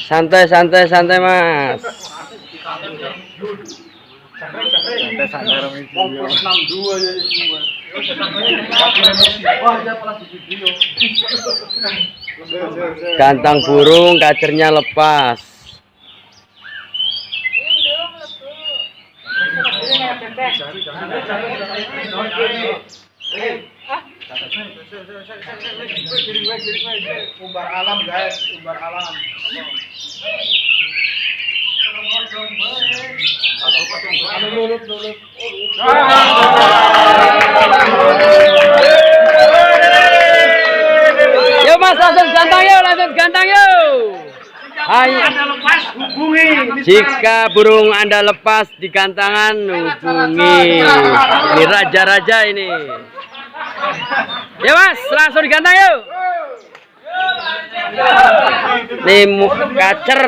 Santai santai santai Mas. Gantang burung kacernya lepas. Umbar alam guys, umbar alam. Yo Mas, langsung gantang yuk, langsung gantang yuk. Hai. Jika burung Anda lepas di gantangan, hubungi. Ini raja-raja ini. Ya Mas, langsung digantang yuk. Nih kacer.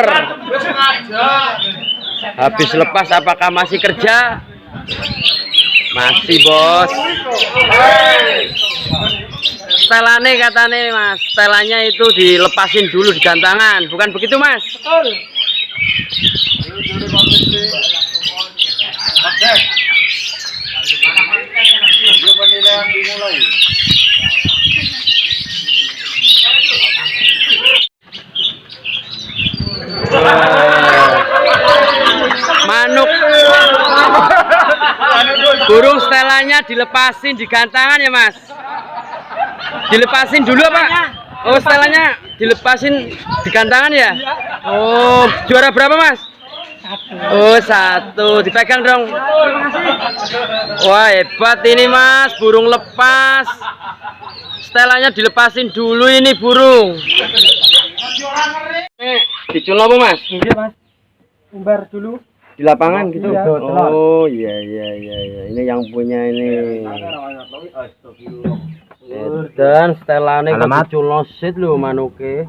Habis lepas apakah masih kerja? Masih bos. Setelannya katanya Mas, setelannya itu dilepasin dulu di gantangan, bukan begitu Mas? Betul. Manuk burung setelannya dilepasin di gantangan ya Mas? Dilepasin dulu apa? Oh setelannya dilepasin di gantangan ya? Oh juara berapa Mas? Oh 1, dipegang dong. Wah hebat ini Mas, burung lepas. Setelannya dilepasin dulu ini burung. Diculno apa Mas? Iya Mas, umbar dulu di lapangan gitu. Iya, oh iya ini yang punya ini. Dan setelannya diculno sit lho manuke.